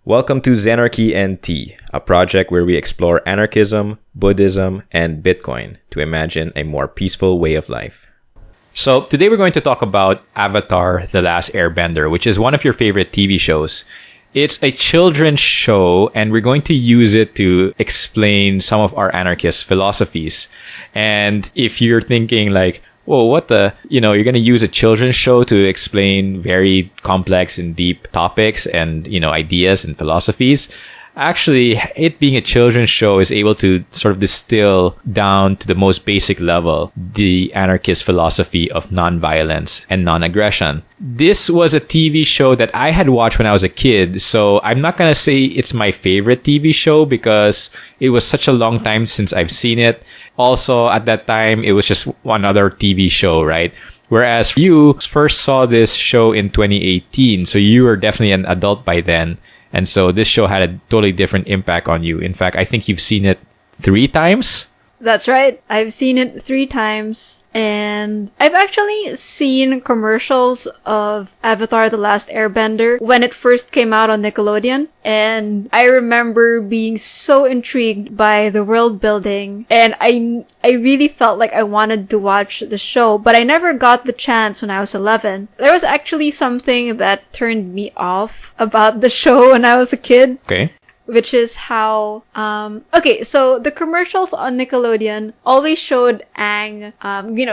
Welcome to Zenarchy and Tea, a project where we explore anarchism, Buddhism, and Bitcoin to imagine a more peaceful way of life. So today we're going to talk about Avatar: The Last Airbender, which is one of your favorite TV shows. It's a children's show, and we're going to use it to explain some of our anarchist philosophies. And if you're thinking like, whoa, you're going to use a children's show to explain very complex and deep topics and, ideas and philosophies. Actually, it being a children's show is able to sort of distill down to the most basic level the anarchist philosophy of nonviolence and non-aggression. This was a TV show that I had watched when I was a kid, so I'm not going to say it's my favorite TV show because it was such a long time since I've seen it. Also, at that time, it was just one other TV show, right? Whereas you first saw this show in 2018, so you were definitely an adult by then. And so this show had a totally different impact on you. In fact, I think you've seen it 3 times. That's right. I've seen it 3 times. And I've actually seen commercials of Avatar: The Last Airbender when it first came out on Nickelodeon. And I remember being so intrigued by the world building. And I really felt like I wanted to watch the show, but I never got the chance when I was 11. There was actually something that turned me off about the show when I was a kid. Okay. Which is how, so the commercials on Nickelodeon always showed Aang,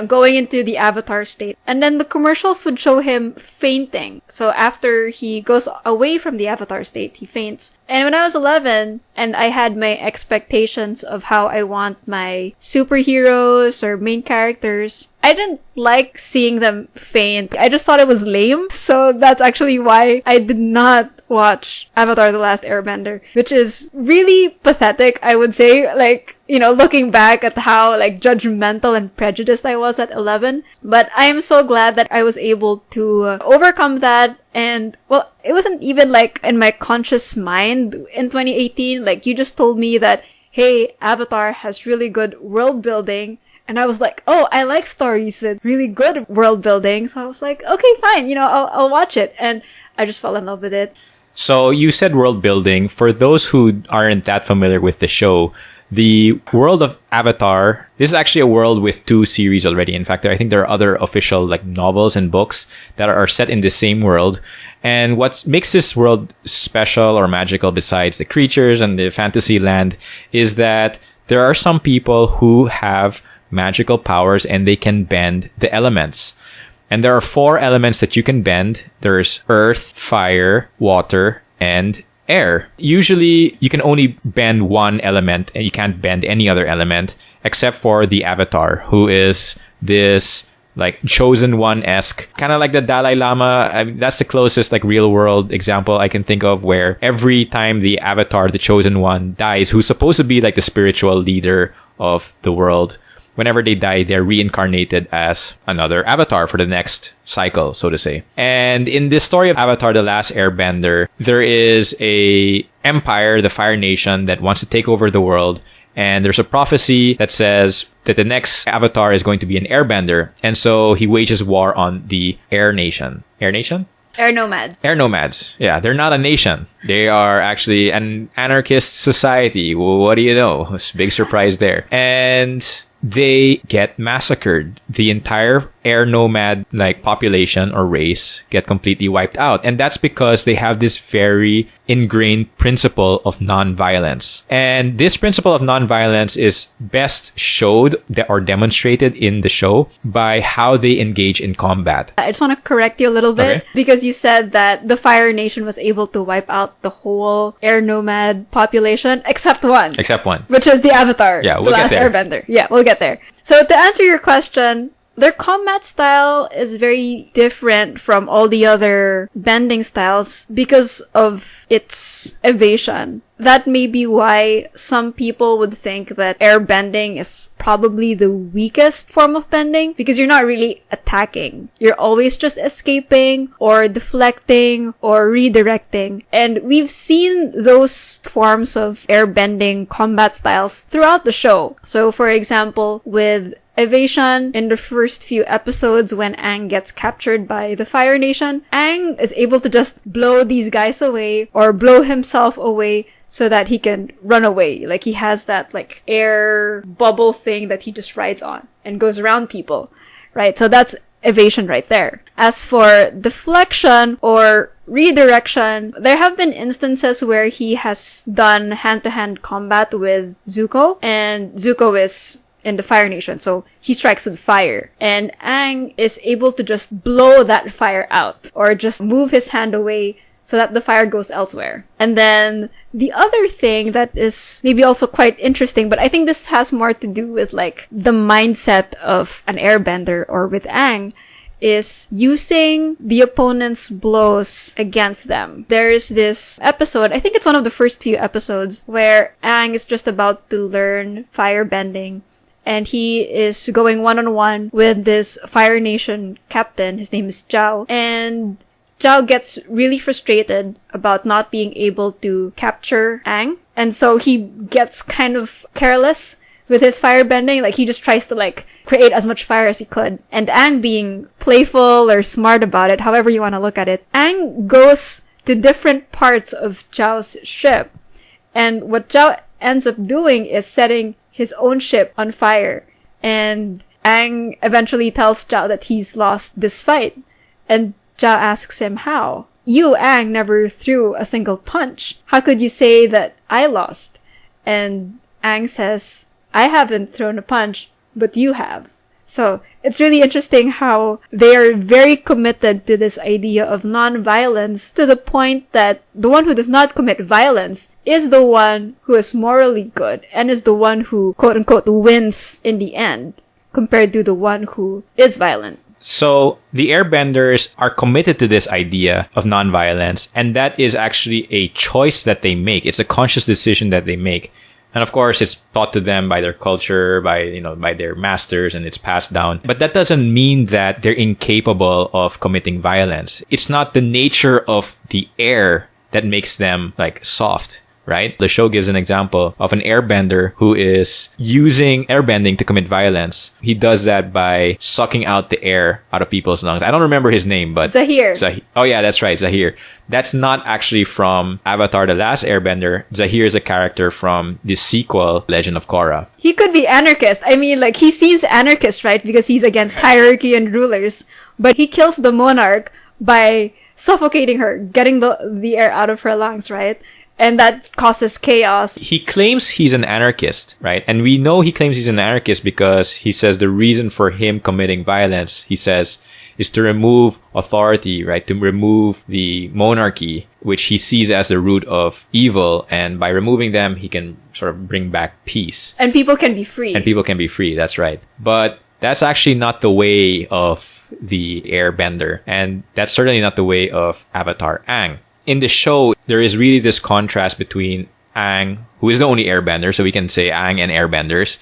going into the avatar state. And then the commercials would show him fainting. So after he goes away from the avatar state, he faints. And when I was 11, and I had my expectations of how I want my superheroes or main characters, I didn't like seeing them faint. I just thought it was lame. So that's actually why I did not watch Avatar: The Last Airbender, which is really pathetic, I would say. Like, looking back at how judgmental and prejudiced I was at 11. But I am so glad that I was able to overcome that. And, well, it wasn't even in my conscious mind in 2018. You just told me that, hey, Avatar has really good world building. And I was like, oh, I like stories with really good world building. So I was like, okay, fine, I'll watch it. And I just fell in love with it. So you said world building. For those who aren't that familiar with the show, the world of Avatar, this is actually a world with 2 series already. In fact, I think there are other official novels and books that are set in the same world. And what makes this world special or magical besides the creatures and the fantasy land is that there are some people who have magical powers and they can bend the elements. And there are 4 elements that you can bend. There's earth, fire, water, and air. Usually, you can only bend one element and you can't bend any other element except for the Avatar, who is this chosen one-esque, kind of like the Dalai Lama. I mean, that's the closest real world example I can think of, where every time the Avatar, the chosen one, dies, who's supposed to be the spiritual leader of the world, whenever they die, they're reincarnated as another avatar for the next cycle, so to say. And in this story of Avatar: The Last Airbender, there is a empire, the Fire Nation, that wants to take over the world. And there's a prophecy that says that the next avatar is going to be an airbender. And so he wages war on the Air Nation. Air Nation? Air nomads. Air nomads. Yeah, they're not a nation. They are actually an anarchist society. Well, what do you know? It's a big surprise there. And they get massacred. The entire air nomad population or race get completely wiped out. And that's because they have this very ingrained principle of nonviolence. And this principle of nonviolence is best showed or demonstrated in the show by how they engage in combat. I just want to correct you a little bit, because you said that the Fire Nation was able to wipe out the whole air nomad population except one. Except one. Which is the Avatar. Yeah, we'll The Last Airbender. Yeah, we'll get there. So to answer your question, their combat style is very different from all the other bending styles because of its evasion. That may be why some people would think that air bending is probably the weakest form of bending, because you're not really attacking. You're always just escaping or deflecting or redirecting. And we've seen those forms of air bending combat styles throughout the show. So for example, with evasion in the first few episodes when Aang gets captured by the Fire Nation. Aang is able to just blow these guys away or blow himself away so that he can run away. Like, he has that, like, air bubble thing that he just rides on and goes around people, right? So that's evasion right there. As for deflection or redirection, there have been instances where he has done hand-to-hand combat with Zuko, and Zuko is in the Fire Nation, so he strikes with fire. And Aang is able to just blow that fire out, or just move his hand away so that the fire goes elsewhere. And then the other thing that is maybe also quite interesting, but I think this has more to do with like the mindset of an airbender or with Aang, is using the opponent's blows against them. There's this episode, I think it's one of the first few episodes, where Aang is just about to learn firebending, and he is going one-on-one with this Fire Nation captain. His name is Zhao, and Zhao gets really frustrated about not being able to capture Aang, and so he gets kind of careless with his firebending. Like, he just tries to like create as much fire as he could. And Aang, being playful or smart about it, however you want to look at it, Aang goes to different parts of Zhao's ship. And what Zhao ends up doing is setting his own ship on fire. And Aang eventually tells Zhao that he's lost this fight. And Zhao asks him how. You, Aang, never threw a single punch. How could you say that I lost? And Aang says, I haven't thrown a punch, but you have. So it's really interesting how they are very committed to this idea of non-violence, to the point that the one who does not commit violence is the one who is morally good and is the one who, quote-unquote, wins in the end, compared to the one who is violent. So the airbenders are committed to this idea of non-violence, and that is actually a choice that they make. It's a conscious decision that they make. And of course, it's taught to them by their culture, by their masters, and it's passed down. But that doesn't mean that they're incapable of committing violence. It's not the nature of the air that makes them like soft, right? The show gives an example of an airbender who is using airbending to commit violence. He does that by sucking out the air out of people's lungs. I don't remember his name, but Zahir. Oh yeah, that's right, Zahir. That's not actually from Avatar: The Last Airbender. Zahir is a character from the sequel, Legend of Korra. He could be anarchist. I mean, like, he seems anarchist, right? Because he's against hierarchy and rulers. But he kills the monarch by suffocating her, getting the air out of her lungs, right? And that causes chaos. He claims he's an anarchist, right? And we know he claims he's an anarchist because he says the reason for him committing violence, he says, is to remove authority, right? To remove the monarchy, which he sees as the root of evil. And by removing them, he can sort of bring back peace. And people can be free. That's right. But that's actually not the way of the airbender. And that's certainly not the way of Avatar Aang. In the show, there is really this contrast between Aang, who is the only airbender, so we can say Aang and airbenders,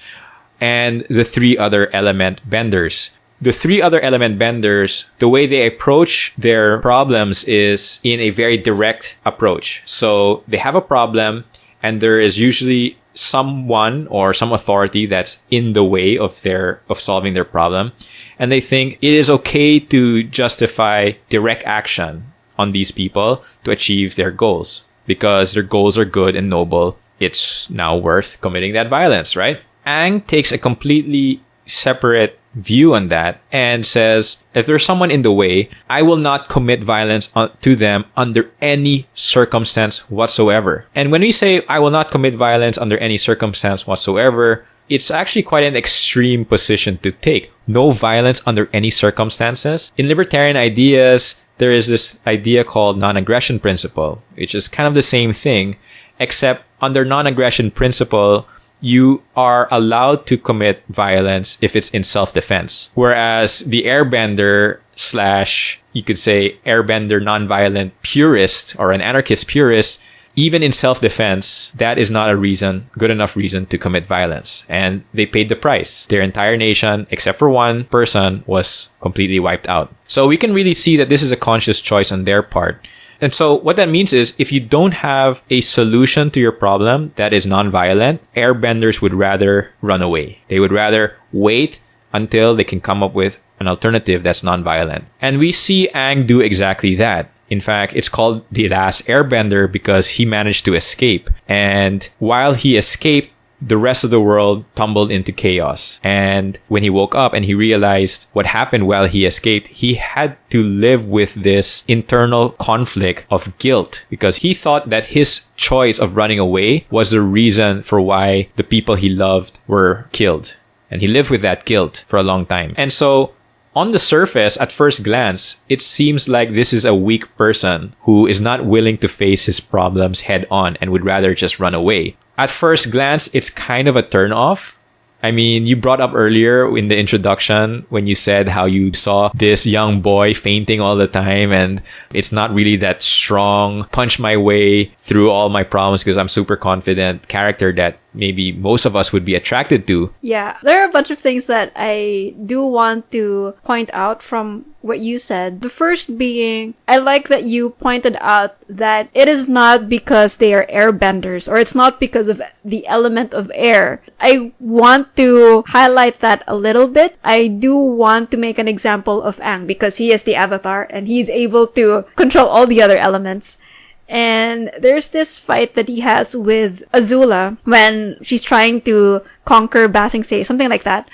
and the three other element benders. The three other element benders, the way they approach their problems is in a very direct approach. So they have a problem, and there is usually someone or some authority that's in the way of solving their problem. And they think it is okay to justify direct action on these people to achieve their goals. Because their goals are good and noble, it's now worth committing that violence, right? Aang takes a completely separate view on that and says, if there's someone in the way, I will not commit violence to them under any circumstance whatsoever. And when we say I will not commit violence under any circumstance whatsoever, it's actually quite an extreme position to take. No violence under any circumstances. In libertarian ideas, there is this idea called Nonaggression Principle, which is kind of the same thing, except under Nonaggression Principle, you are allowed to commit violence if it's in self-defense. Whereas the airbender / you could say airbender nonviolent purist or an anarchist purist, even in self-defense, that is not a good enough reason to commit violence. And they paid the price. Their entire nation, except for one person, was completely wiped out. So we can really see that this is a conscious choice on their part. And so what that means is if you don't have a solution to your problem that is non-violent, airbenders would rather run away. They would rather wait until they can come up with an alternative that's non-violent. And we see Aang do exactly that. In fact, it's called the Last Airbender because he managed to escape. And while he escaped, the rest of the world tumbled into chaos. And when he woke up and he realized what happened while he escaped, he had to live with this internal conflict of guilt because he thought that his choice of running away was the reason for why the people he loved were killed. And he lived with that guilt for a long time. And so on the surface, at first glance, it seems like this is a weak person who is not willing to face his problems head on and would rather just run away. At first glance, it's kind of a turn-off. I mean, you brought up earlier in the introduction when you said how you saw this young boy fainting all the time and it's not really that strong, punch my way through all my problems because I'm super confident character that maybe most of us would be attracted to. Yeah, there are a bunch of things that I do want to point out from what you said. The first being, I like that you pointed out that it is not because they are airbenders or it's not because of the element of air. I want to highlight that a little bit. I do want to make an example of Aang because he is the avatar and he's able to control all the other elements. And there's this fight that he has with Azula when she's trying to conquer Ba Sing Se, something like that.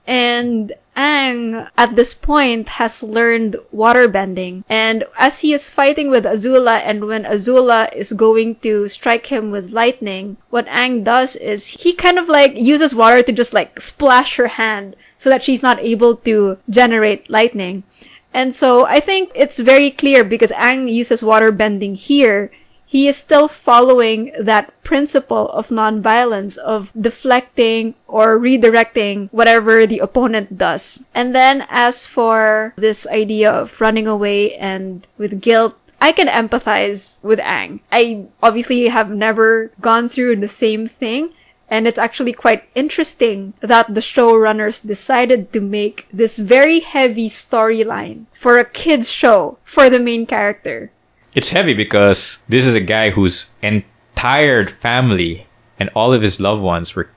And Aang, at this point, has learned waterbending. And as he is fighting with Azula, and when Azula is going to strike him with lightning, what Aang does is he kind of like uses water to just like splash her hand so that she's not able to generate lightning. And so I think it's very clear because Aang uses water bending here, he is still following that principle of nonviolence, of deflecting or redirecting whatever the opponent does. And then as for this idea of running away and with guilt, I can empathize with Aang. I obviously have never gone through the same thing. And it's actually quite interesting that the showrunners decided to make this very heavy storyline for a kid's show for the main character. It's heavy because this is a guy whose entire family and all of his loved ones were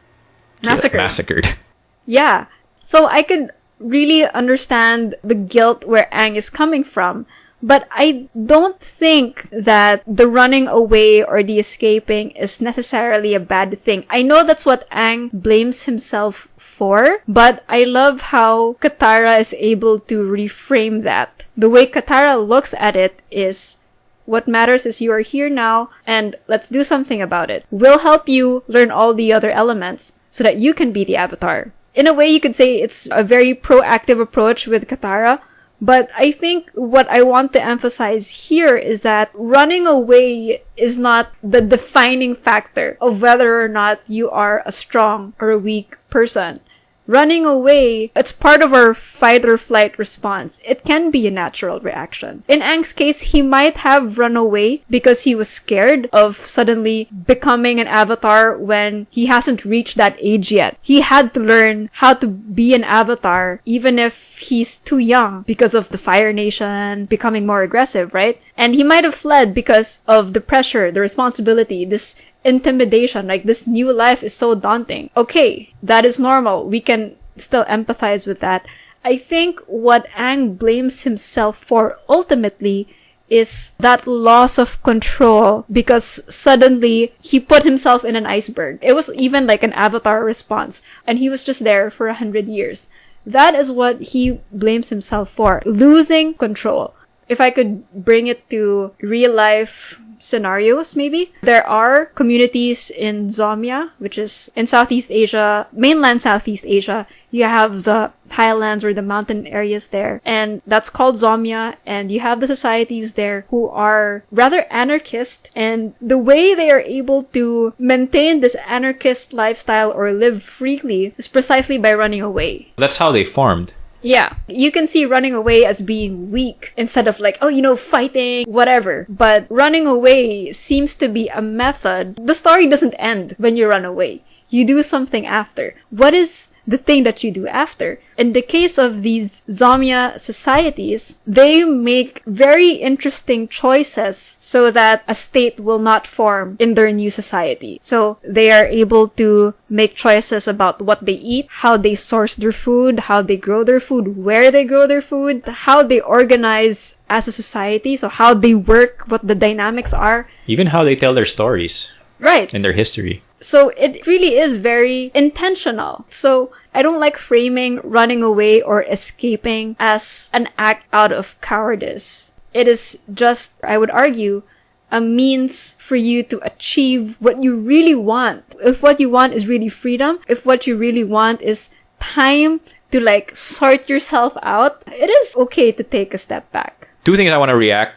massacred. Yeah. So I could really understand the guilt where Aang is coming from. But I don't think that the running away or the escaping is necessarily a bad thing. I know that's what Aang blames himself for, but I love how Katara is able to reframe that. The way Katara looks at it is, what matters is you are here now, and let's do something about it. We'll help you learn all the other elements so that you can be the Avatar. In a way, you could say it's a very proactive approach with Katara. But I think what I want to emphasize here is that running away is not the defining factor of whether or not you are a strong or a weak person. Running away, it's part of our fight or flight response. It can be a natural reaction. In Aang's case, he might have run away because he was scared of suddenly becoming an avatar when he hasn't reached that age yet. He had to learn how to be an avatar even if he's too young because of the Fire Nation becoming more aggressive, right? And he might have fled because of the pressure, the responsibility, this intimidation, like this new life is so daunting. Okay, that is normal. We can still empathize with that. I think what Aang blames himself for ultimately is that loss of control because suddenly he put himself in an iceberg. It was even like an avatar response and he was just there for 100 years. That is what he blames himself for, losing control. If I could bring it to real life scenarios, maybe. There are communities in Zomia, which is in Southeast Asia, mainland Southeast Asia. You have the highlands or the mountain areas there, and that's called Zomia, and you have the societies there who are rather anarchist, and the way they are able to maintain this anarchist lifestyle or live freely is precisely by running away. That's how they formed. Yeah, you can see running away as being weak instead of like, fighting, whatever. But running away seems to be a method. The story doesn't end when you run away. you do something after. What is the thing that you do after? In the case of these Zamya societies, they make very interesting choices so that a state will not form in their new society. So they are able to make choices about what they eat, how they source their food, how they grow their food, where they grow their food, how they organize as a society, so how they work, what the dynamics are. Even how they tell their stories. Right. And their history. So it really is very intentional. So I don't like framing running away or escaping as an act out of cowardice. It is just, I would argue, a means for you to achieve what you really want. If what you want is really freedom, if what you really want is time to like sort yourself out, it is okay to take a step back. Two things I want to react.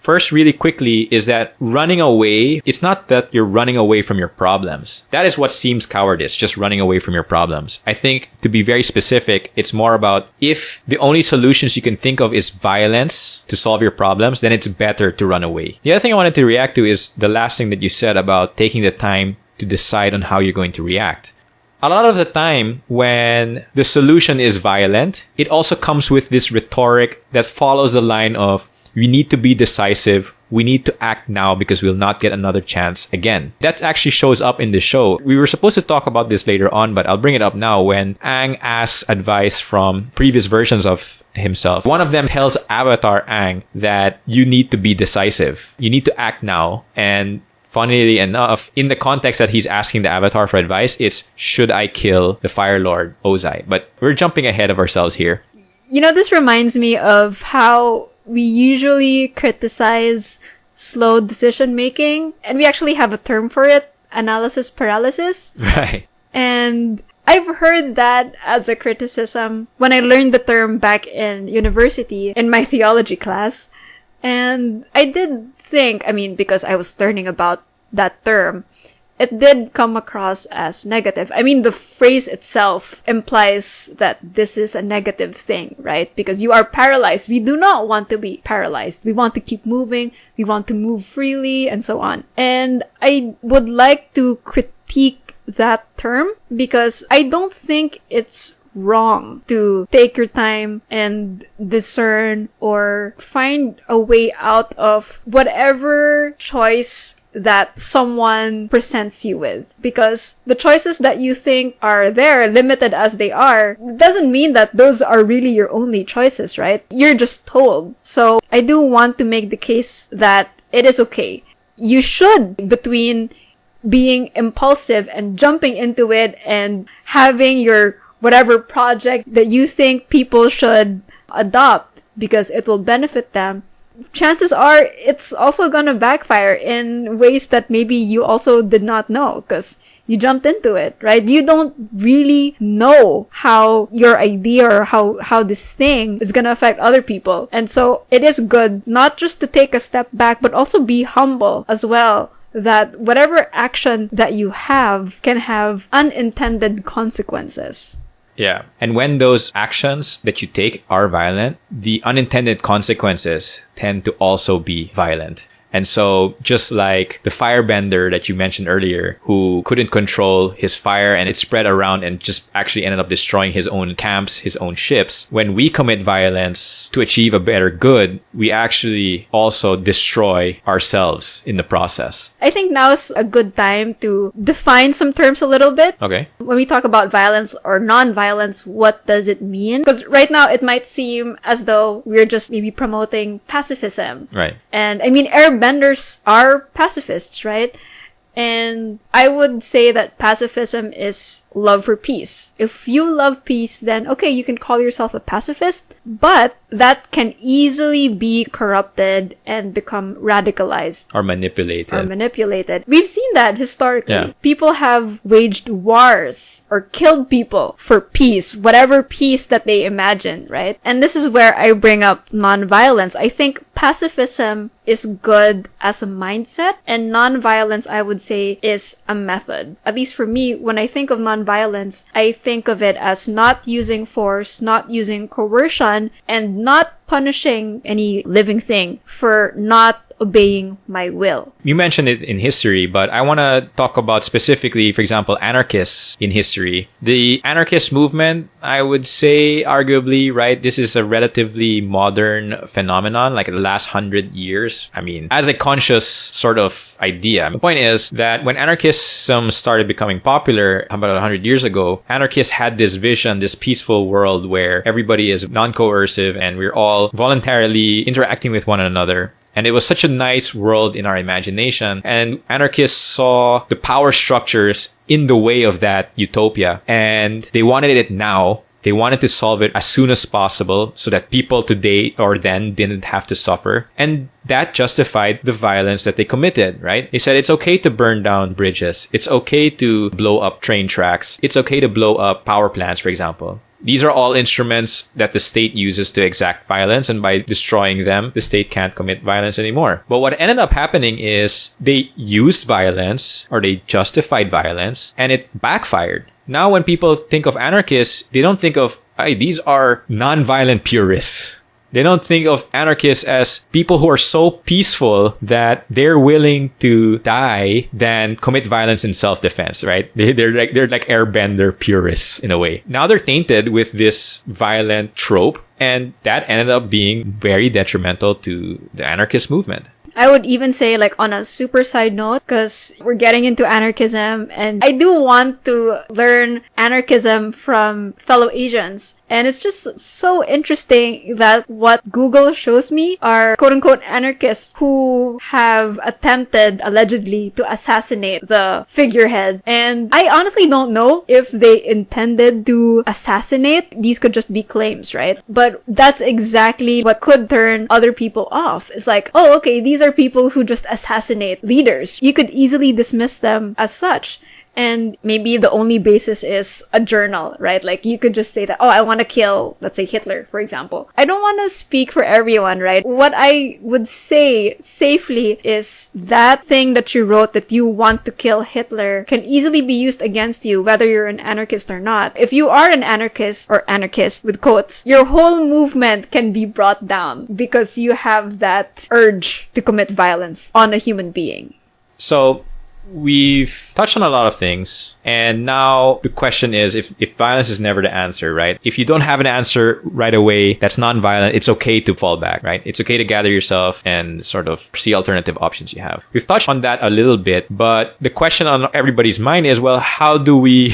First, really quickly, is that running away, it's not that you're running away from your problems. That is what seems cowardice, just running away from your problems. I think, to be very specific, it's more about if the only solutions you can think of is violence to solve your problems, then it's better to run away. The other thing I wanted to react to is the last thing that you said about taking the time to decide on how you're going to react. A lot of the time, when the solution is violent, it also comes with this rhetoric that follows the line of, we need to be decisive. We need to act now because we'll not get another chance again. That actually shows up in the show. We were supposed to talk about this later on, but I'll bring it up now. When Aang asks advice from previous versions of himself, one of them tells Avatar Aang that you need to be decisive. You need to act now. And funnily enough, in the context that he's asking the Avatar for advice, it's, should I kill the Fire Lord Ozai? But we're jumping ahead of ourselves here. You know, this reminds me of how we usually criticize slow decision making, and we actually have a term for it, analysis paralysis. Right. And I've heard that as a criticism when I learned the term back in university in my theology class. And I did think, because I was learning about that term, it did come across as negative. The phrase itself implies that this is a negative thing, right? Because you are paralyzed. We do not want to be paralyzed. We want to keep moving. We want to move freely and so on. And I would like to critique that term because I don't think it's wrong to take your time and discern or find a way out of whatever choice that someone presents you with. Because the choices that you think are there, limited as they are, doesn't mean that those are really your only choices, right? You're just told. So I do want to make the case that it is okay. You should, between being impulsive and jumping into it and having your whatever project that you think people should adopt because it will benefit them, chances are it's also gonna backfire in ways that maybe you also did not know because you jumped into it, right? You don't really know how your idea or how this thing is gonna affect other people. And so it is good not just to take a step back, but also be humble as well, that whatever action that you have can have unintended consequences. Yeah. And when those actions that you take are violent, the unintended consequences tend to also be violent. And so just like the firebender that you mentioned earlier, who couldn't control his fire and it spread around and just actually ended up destroying his own camps, his own ships. When we commit violence to achieve a better good, we actually also destroy ourselves in the process. I think now is a good time to define some terms a little bit. Okay. When we talk about violence or non-violence, what does it mean? Because right now it might seem as though we're just maybe promoting pacifism. Right. And airbenders are pacifists, right? And I would say that pacifism is love for peace. If you love peace, then okay, you can call yourself a pacifist, but that can easily be corrupted and become radicalized. Or manipulated. We've seen that historically. Yeah. People have waged wars or killed people for peace, whatever peace that they imagine, right? And this is where I bring up nonviolence. I think pacifism is good as a mindset, and nonviolence, I would say, is a method. At least for me, when I think of nonviolence, I think of it as not using force, not using coercion, and not punishing any living thing for not obeying my will. You mentioned it in history, but I want to talk about specifically, for example, anarchists in history. The anarchist movement, I would say, arguably, right, this is a relatively modern phenomenon, like the last 100 years. I mean, as a conscious sort of idea. The point is that when anarchism started becoming popular about 100 years ago, anarchists had this vision, this peaceful world where everybody is non-coercive and we're all voluntarily interacting with one another. And it was such a nice world in our imagination. And anarchists saw the power structures in the way of that utopia. And they wanted it now. They wanted to solve it as soon as possible so that people today or then didn't have to suffer. And that justified the violence that they committed, right? They said it's okay to burn down bridges. It's okay to blow up train tracks. It's okay to blow up power plants, for example. These are all instruments that the state uses to exact violence, and by destroying them, the state can't commit violence anymore. But what ended up happening is they used violence, or they justified violence, and it backfired. Now when people think of anarchists, they don't think of, hey, these are non-violent purists. They don't think of anarchists as people who are so peaceful that they're willing to die than commit violence in self-defense, right? They're like airbender purists in a way. Now they're tainted with this violent trope, and that ended up being very detrimental to the anarchist movement. I would even say, like, on a super side note, because we're getting into anarchism, and I do want to learn anarchism from fellow Asians. And it's just so interesting that what Google shows me are quote-unquote anarchists who have attempted, allegedly, to assassinate the figurehead. And I honestly don't know if they intended to assassinate. These could just be claims, right? But that's exactly what could turn other people off. It's like, oh, okay, these are people who just assassinate leaders. You could easily dismiss them as such. And maybe the only basis is a journal, right? Like, you could just say that, oh, I want to kill, let's say, Hitler, for example. I don't want to speak for everyone, right? What I would say safely is that thing that you wrote that you want to kill Hitler can easily be used against you, whether you're an anarchist or not. If you are an anarchist, or anarchist with quotes, your whole movement can be brought down because you have that urge to commit violence on a human being. So, we've touched on a lot of things, and now the question is, if violence is never the answer, right? If you don't have an answer right away that's non-violent, it's okay to fall back, right? It's okay to gather yourself and sort of see alternative options you have. We've touched on that a little bit, but the question on everybody's mind is, well, how do we,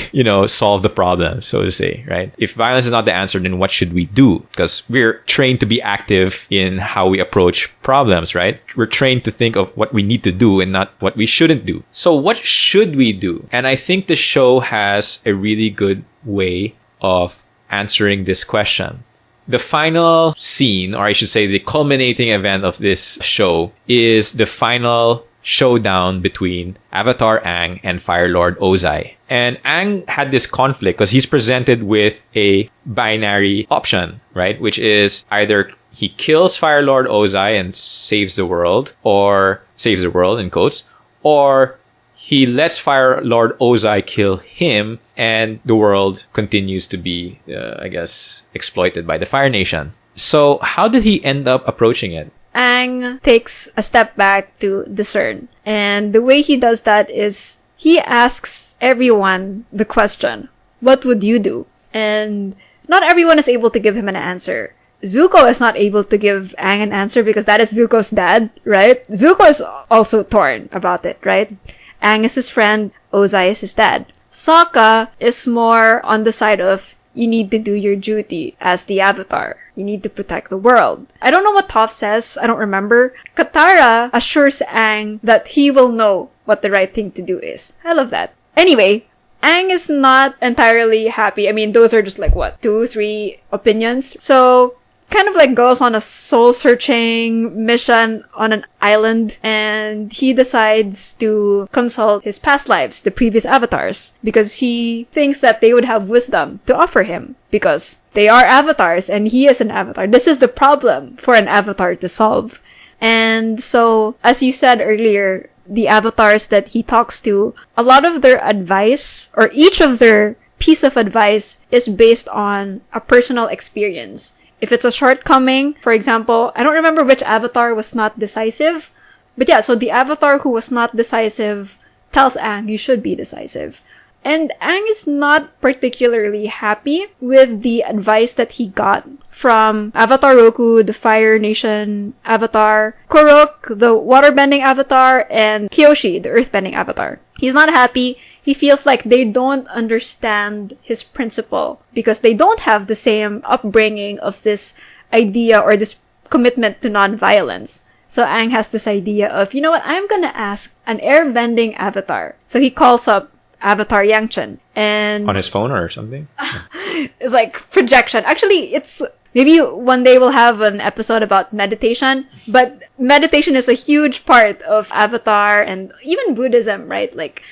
solve the problem, so to say, right? If violence is not the answer, then what should we do? Because we're trained to be active in how we approach problems, right? We're trained to think of what we need to do and not what we shouldn't do. So what should we do? And I think the show has a really good way of answering this question. The final scene, or I should say the culminating event of this show, is the final showdown between Avatar Aang and Fire Lord Ozai. And Aang had this conflict because he's presented with a binary option, right? Which is either he kills Fire Lord Ozai and saves the world, or saves the world in quotes, or he lets Fire Lord Ozai kill him, and the world continues to be, exploited by the Fire Nation. So how did he end up approaching it? Aang takes a step back to discern. And the way he does that is he asks everyone the question, what would you do? And not everyone is able to give him an answer. Zuko is not able to give Aang an answer because that is Zuko's dad, right? Zuko is also torn about it, right? Aang is his friend, Ozai is his dad. Sokka is more on the side of, you need to do your duty as the Avatar. You need to protect the world. I don't know what Toph says, I don't remember. Katara assures Aang that he will know what the right thing to do is. I love that. Anyway, Aang is not entirely happy. I mean, those are just like, 2-3 opinions. So, kind of like goes on a soul-searching mission on an island, and he decides to consult his past lives, the previous avatars, because he thinks that they would have wisdom to offer him, because they are avatars and he is an avatar. This is the problem for an avatar to solve. And so, as you said earlier, the avatars that he talks to, a lot of their advice, or each of their piece of advice, is based on a personal experience. If it's a shortcoming, for example, I don't remember which avatar was not decisive, But yeah, so the Avatar who was not decisive tells Aang, you should be decisive. And Aang is not particularly happy with the advice that he got from Avatar Roku, the Fire Nation Avatar, Kuruk, the Waterbending Avatar, and Kyoshi, the Earthbending Avatar. He's not happy. He feels like they don't understand his principle because they don't have the same upbringing of this idea or this commitment to non-violence. So Aang has this idea of, you know what, I'm gonna ask an airbending avatar. So he calls up Avatar Yangchen and On his phone or something? it's like projection. Actually, it's maybe one day we'll have an episode about meditation, but meditation is a huge part of Avatar and even Buddhism, right? Like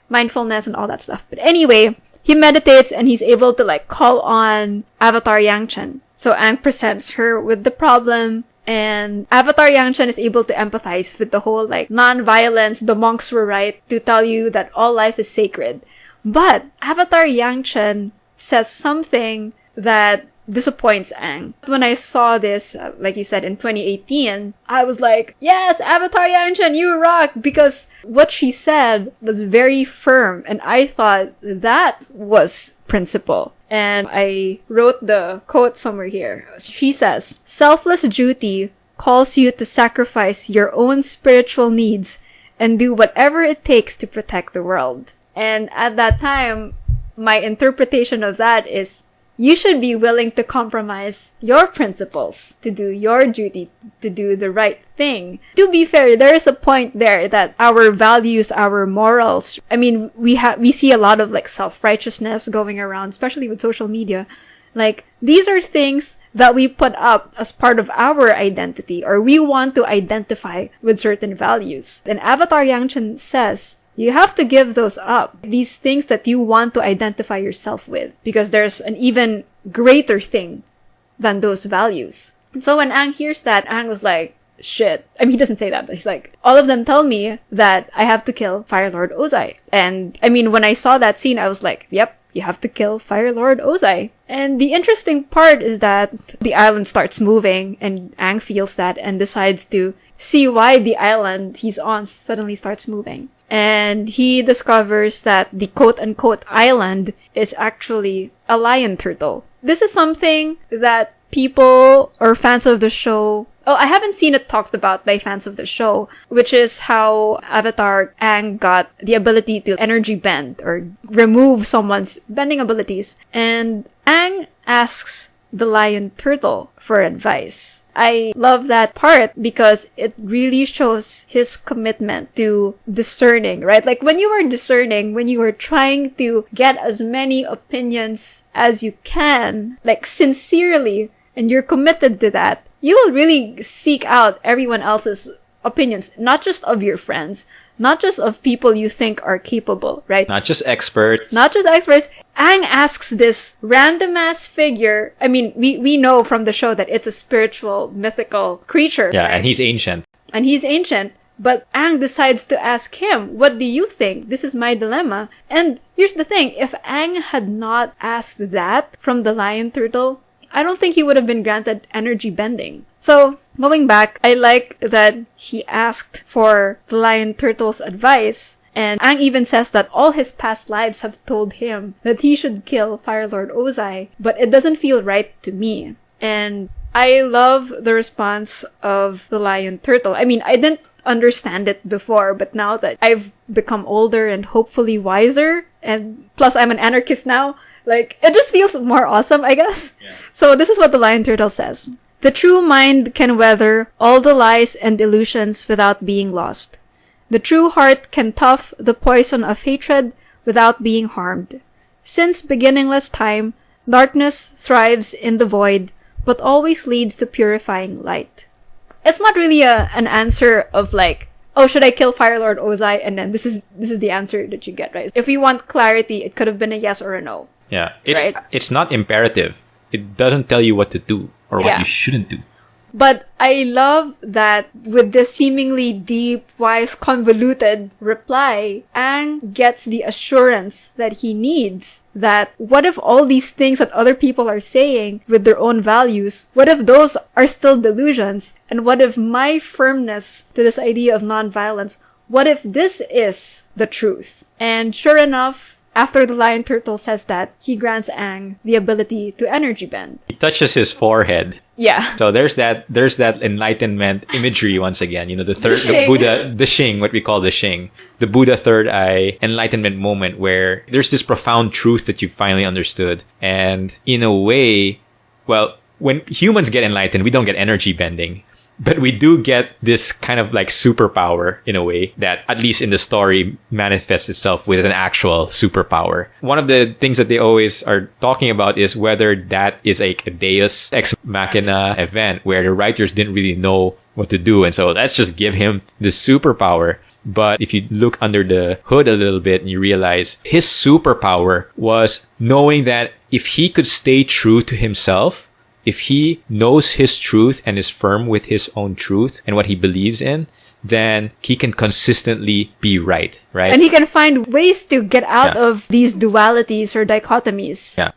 mindfulness and all that stuff. But anyway, he meditates and he's able to like call on Avatar Yangchen. So Aang presents her with the problem. And Avatar Yangchen is able to empathize with the whole, like, non-violence, the monks were right to tell you that all life is sacred. But Avatar Yangchen says something that disappoints Aang. When I saw this, like you said, in 2018, I was like, yes, Avatar Yangchen, you rock! Because what she said was very firm, and I thought that was principle. And I wrote the quote somewhere here. She says, selfless duty calls you to sacrifice your own spiritual needs and do whatever it takes to protect the world. And at that time, my interpretation of that is, you should be willing to compromise your principles, to do your duty, to do the right thing. To be fair, there is a point there that our values, our morals, I mean, we see a lot of like self-righteousness going around, especially with social media. Like, these are things that we put up as part of our identity, or we want to identify with certain values. And Avatar Yangchen says, you have to give those up. These things that you want to identify yourself with. Because there's an even greater thing than those values. And so when Aang hears that, Aang was like, shit. I mean, he doesn't say that, but he's like, all of them tell me that I have to kill Fire Lord Ozai. And I mean, when I saw that scene, I was like, yep, you have to kill Fire Lord Ozai. And the interesting part is that the island starts moving and Aang feels that and decides to see why the island he's on suddenly starts moving. And he discovers that the quote-unquote island is actually a lion turtle. This is something that people or fans of the show... Oh, I haven't seen it talked about by fans of the show, which is how Avatar Aang got the ability to energy bend or remove someone's bending abilities. And Aang asks the lion turtle for advice. I love that part because it really shows his commitment to discerning, right? Like when you are discerning, when you are trying to get as many opinions as you can, like sincerely, and you're committed to that, you will really seek out everyone else's opinions, not just of your friends, not just of people you think are capable, right? Not just experts. Not just experts. Aang asks this random-ass figure. I mean, we know from the show that it's a spiritual, mythical creature. Yeah, right? and he's ancient. And he's ancient. But Aang decides to ask him, what do you think? This is my dilemma. And here's the thing. If Aang had not asked that from the lion turtle, I don't think he would have been granted energy bending. So, going back, I like that he asked for the lion turtle's advice. And Aang even says that all his past lives have told him that he should kill Fire Lord Ozai, but it doesn't feel right to me. And I love the response of the lion turtle. I mean, I didn't understand it before, but now that I've become older and hopefully wiser, and plus I'm an anarchist now, like, it just feels more awesome, I guess. Yeah. So this is what the lion turtle says. The true mind can weather all the lies and illusions without being lost. The true heart can tough the poison of hatred without being harmed. Since beginningless time, darkness thrives in the void, but always leads to purifying light. It's not really an answer of like, oh, should I kill Fire Lord Ozai? And then this is the answer that you get, right? If we want clarity, it could have been a yes or a no. Yeah, it's not imperative. It doesn't tell you what to do or what you shouldn't do. But I love that with this seemingly deep, wise, convoluted reply, Aang gets the assurance that he needs. That what if all these things that other people are saying with their own values, what if those are still delusions? And what if my firmness to this idea of nonviolence, what if this is the truth? And sure enough, after the lion turtle says that, he grants Aang the ability to energy bend. He touches his forehead. Yeah. So there's that enlightenment imagery once again. You know, the Shing. Buddha, the Shing, what we call the Shing. The Buddha third eye enlightenment moment where there's this profound truth that you finally understood. And in a way, well, when humans get enlightened, we don't get energy bending. But we do get this kind of like superpower in a way that, at least in the story, manifests itself with an actual superpower. One of the things that they always are talking about is whether that is like a deus ex machina event where the writers didn't really know what to do. And so let's just give him this superpower. But if you look under the hood a little bit and you realize his superpower was knowing that if he could stay true to himself, if he knows his truth and is firm with his own truth and what he believes in, then he can consistently be right? And he can find ways to get out of these dualities or dichotomies. Yeah.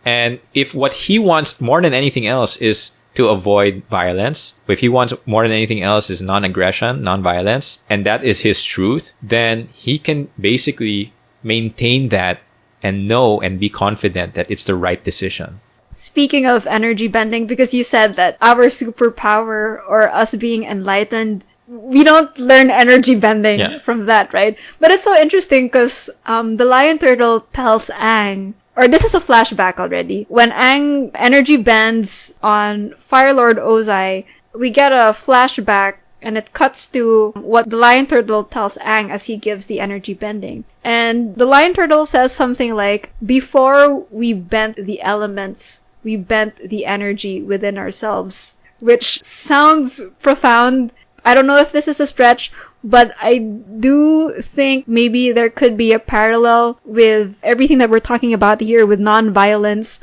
And if what he wants more than anything else is to avoid violence, if he wants more than anything else is non-aggression, non-violence, and that is his truth, then he can basically maintain that and know and be confident that it's the right decision. Speaking of energy bending, because you said that our superpower or us being enlightened, we don't learn energy bending from that, right? But it's so interesting because the lion turtle tells Aang, or this is a flashback already, when Aang energy bends on Fire Lord Ozai, we get a flashback and it cuts to what the lion turtle tells Aang as he gives the energy bending. And the lion turtle says something like, before we bent the elements, we bent the energy within ourselves, which sounds profound. I don't know if this is a stretch, but I do think maybe there could be a parallel with everything that we're talking about here with non-violence,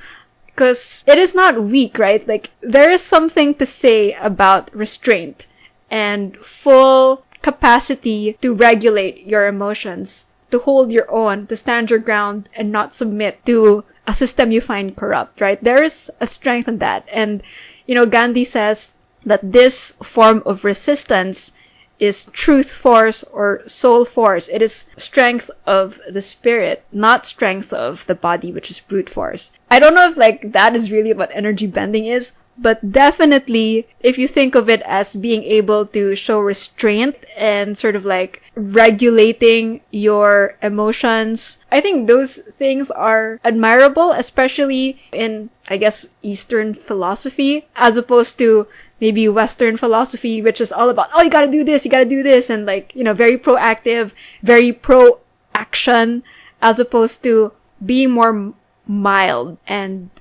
because it is not weak, right? Like, there is something to say about restraint and full capacity to regulate your emotions, to hold your own, to stand your ground and not submit to a system you find corrupt, right? There is a strength in that. And, you know, Gandhi says that this form of resistance is truth force or soul force. It is strength of the spirit, not strength of the body, which is brute force. I don't know if like that is really what energy bending is, but definitely if you think of it as being able to show restraint and sort of like regulating your emotions, I think those things are admirable, especially in, I guess, Eastern philosophy, as opposed to maybe Western philosophy, which is all about, oh, you gotta do this, and like, you know, very proactive, very pro-action, as opposed to being more mild and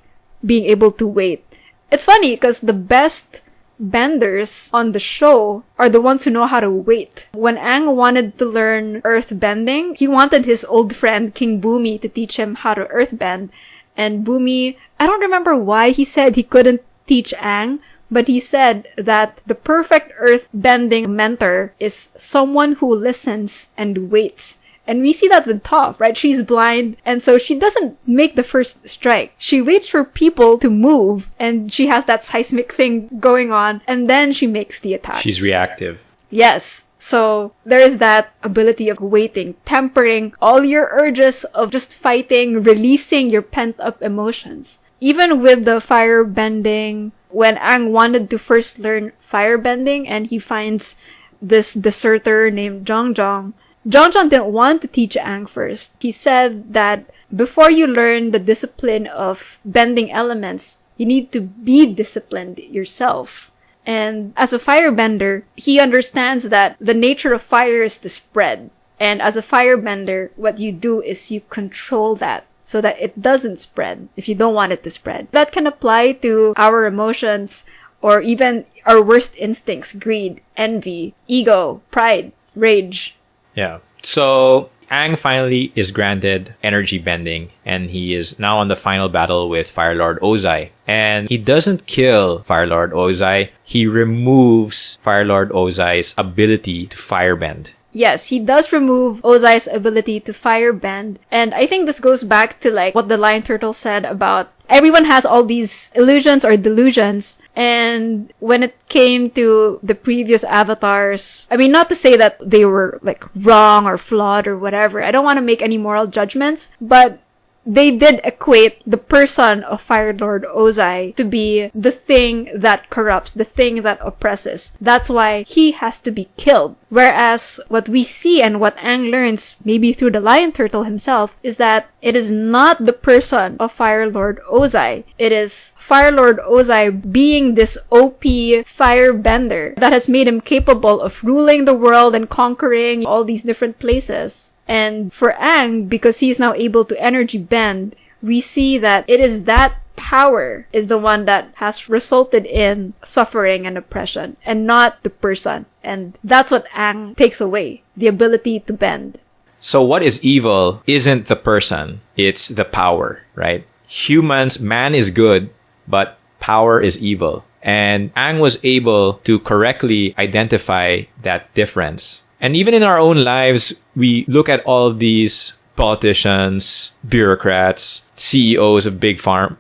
being able to wait. It's funny because the best benders on the show are the ones who know how to wait. When Aang wanted to learn earth bending, he wanted his old friend King Bumi to teach him how to earth bend. And Bumi, I don't remember why he said he couldn't teach Aang, but he said that the perfect earth bending mentor is someone who listens and waits. And we see that with Toph, right? She's blind, and so she doesn't make the first strike. She waits for people to move, and she has that seismic thing going on, and then she makes the attack. She's reactive. Yes. So there is that ability of waiting, tempering all your urges of just fighting, releasing your pent-up emotions. Even with the fire bending, when Aang wanted to first learn fire bending, and he finds this deserter named Zhang didn't want to teach Aang first. He said that before you learn the discipline of bending elements, you need to be disciplined yourself. And as a firebender, he understands that the nature of fire is to spread. And as a firebender, what you do is you control that so that it doesn't spread if you don't want it to spread. That can apply to our emotions or even our worst instincts: greed, envy, ego, pride, rage. Yeah. So Aang finally is granted energy bending, and he is now on the final battle with Fire Lord Ozai. And he doesn't kill Fire Lord Ozai, he removes Fire Lord Ozai's ability to firebend. Yes, he does remove Ozai's ability to firebend. And I think this goes back to like what the Lion Turtle said about everyone has all these illusions or delusions. And when it came to the previous avatars, I mean, not to say that they were like wrong or flawed or whatever. I don't want to make any moral judgments, but they did equate the person of Fire Lord Ozai to be the thing that corrupts, the thing that oppresses. That's why he has to be killed. Whereas what we see and what Aang learns, maybe through the Lion Turtle himself, is that it is not the person of Fire Lord Ozai. It is Fire Lord Ozai being this OP firebender that has made him capable of ruling the world and conquering all these different places. And for Aang, because he is now able to energy bend, we see that it is that power is the one that has resulted in suffering and oppression, and not the person. And that's what Aang takes away, the ability to bend. So what is evil isn't the person, it's the power, right? Man is good, but power is evil. And Aang was able to correctly identify that difference. And even in our own lives, we look at all of these politicians, bureaucrats, CEOs of big farm,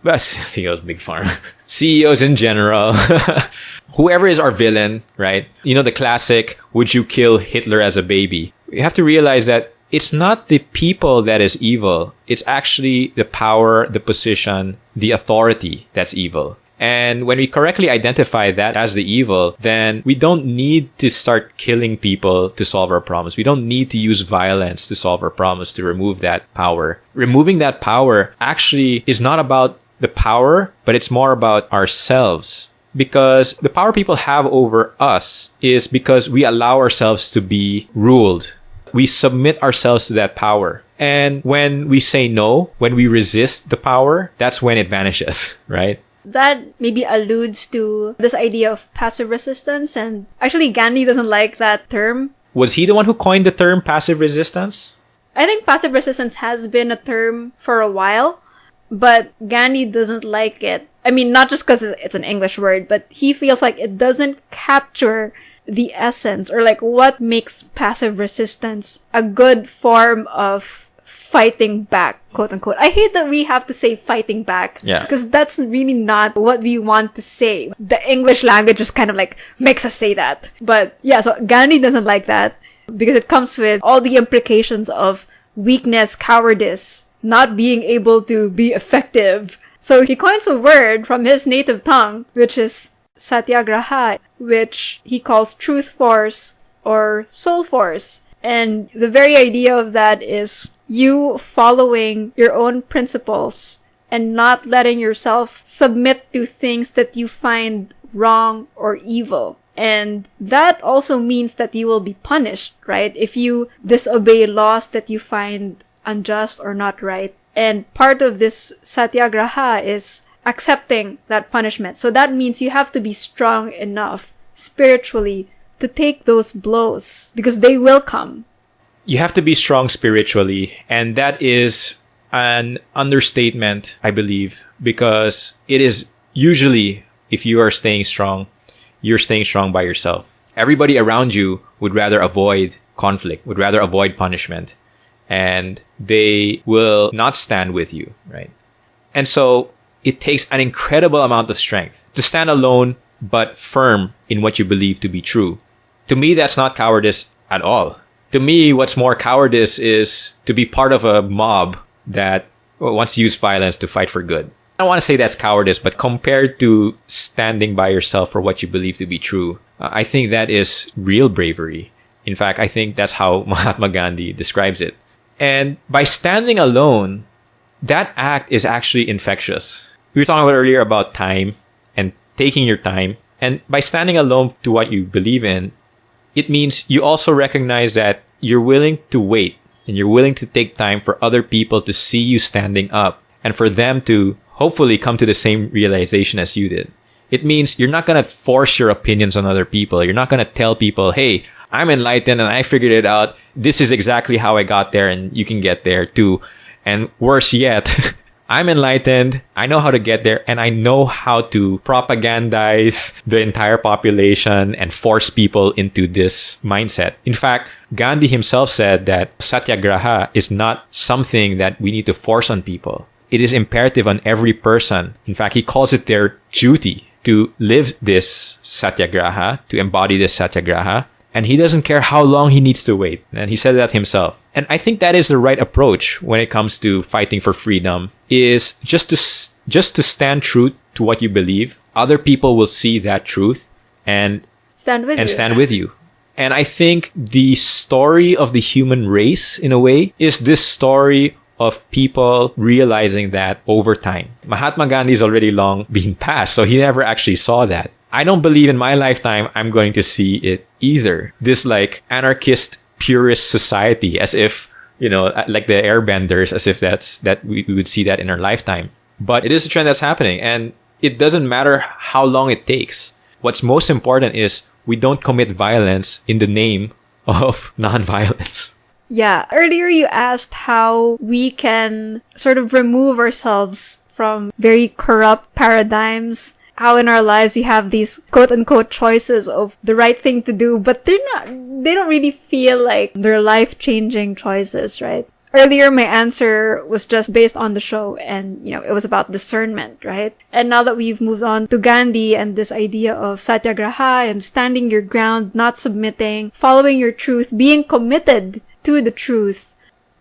CEOs in general, whoever is our villain, right? You know, the classic, would you kill Hitler as a baby? You have to realize that it's not the people that is evil. It's actually the power, the position, the authority that's evil. And when we correctly identify that as the evil, then we don't need to start killing people to solve our problems. We don't need to use violence to solve our problems, to remove that power. Removing that power actually is not about the power, but it's more about ourselves. Because the power people have over us is because we allow ourselves to be ruled. We submit ourselves to that power. And when we say no, when we resist the power, that's when it vanishes, right? That maybe alludes to this idea of passive resistance. And actually, Gandhi doesn't like that term. Was he the one who coined the term passive resistance? I think passive resistance has been a term for a while, but Gandhi doesn't like it. I mean, not just because it's an English word, but he feels like it doesn't capture the essence or like what makes passive resistance a good form of fighting back, quote unquote. I hate that we have to say fighting back. Yeah. Because that's really not what we want to say. The English language just kind of like makes us say that. But yeah, so Gandhi doesn't like that because it comes with all the implications of weakness, cowardice, not being able to be effective. So he coins a word from his native tongue, which is satyagraha, which he calls truth force or soul force. And the very idea of that is you following your own principles and not letting yourself submit to things that you find wrong or evil. And that also means that you will be punished, right? If you disobey laws that you find unjust or not right. And part of this satyagraha is accepting that punishment. So that means you have to be strong enough spiritually to take those blows because they will come. You have to be strong spiritually, and that is an understatement, I believe, because it is usually, if you are staying strong, you're staying strong by yourself. Everybody around you would rather avoid conflict, would rather avoid punishment, and they will not stand with you, right? And so it takes an incredible amount of strength to stand alone but firm in what you believe to be true. To me, that's not cowardice at all. To me, what's more cowardice is to be part of a mob that wants to use violence to fight for good. I don't want to say that's cowardice, but compared to standing by yourself for what you believe to be true, I think that is real bravery. In fact, I think that's how Mahatma Gandhi describes it. And by standing alone, that act is actually infectious. We were talking about earlier about time and taking your time. And by standing alone to what you believe in, it means you also recognize that you're willing to wait and you're willing to take time for other people to see you standing up and for them to hopefully come to the same realization as you did. It means you're not going to force your opinions on other people. You're not going to tell people, hey, I'm enlightened and I figured it out. This is exactly how I got there and you can get there too. And worse yet, I'm enlightened, I know how to get there, and I know how to propagandize the entire population and force people into this mindset. In fact, Gandhi himself said that satyagraha is not something that we need to force on people. It is imperative on every person. In fact, he calls it their duty to live this satyagraha, to embody this satyagraha. And he doesn't care how long he needs to wait. And he said that himself. And I think that is the right approach when it comes to fighting for freedom, is just to stand true to what you believe. Other people will see that truth and stand with you. And I think the story of the human race, in a way, is this story of people realizing that over time. Mahatma Gandhi is already long been passed, so he never actually saw that. I don't believe in my lifetime I'm going to see it either. This like anarchist purist society, as if, you know, like the airbenders, as if that we would see that in our lifetime. But it is a trend that's happening, and it doesn't matter how long it takes. What's most important is we don't commit violence in the name of nonviolence. Yeah. Earlier you asked how we can sort of remove ourselves from very corrupt paradigms. How in our lives we have these quote-unquote choices of the right thing to do, but they don't really feel like they're life-changing choices, right? Earlier, my answer was just based on the show, and, you know, it was about discernment, right? And now that we've moved on to Gandhi and this idea of satyagraha and standing your ground, not submitting, following your truth, being committed to the truth,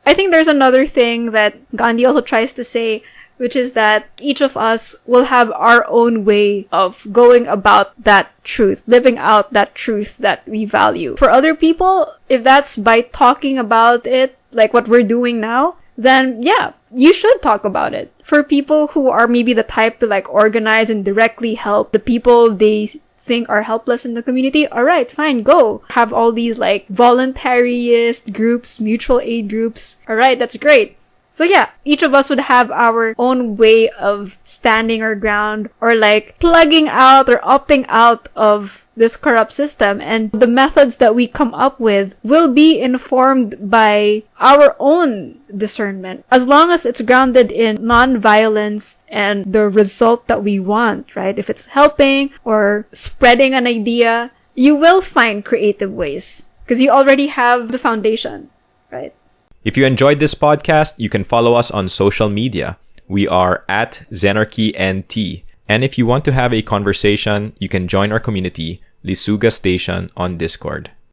I think there's another thing that Gandhi also tries to say, which is that each of us will have our own way of going about that truth, living out that truth that we value. For other people, if that's by talking about it, like what we're doing now, then yeah, you should talk about it. For people who are maybe the type to like organize and directly help the people they think are helpless in the community, all right, fine, go. Have all these like voluntarist groups, mutual aid groups. All right, that's great. So yeah, each of us would have our own way of standing our ground or like plugging out or opting out of this corrupt system. And the methods that we come up with will be informed by our own discernment. As long as it's grounded in non-violence and the result that we want, right? If it's helping or spreading an idea, you will find creative ways because you already have the foundation, right? If you enjoyed this podcast, you can follow us on social media. We are at Zenarchy NT. And if you want to have a conversation, you can join our community, Lisuga Station, on Discord.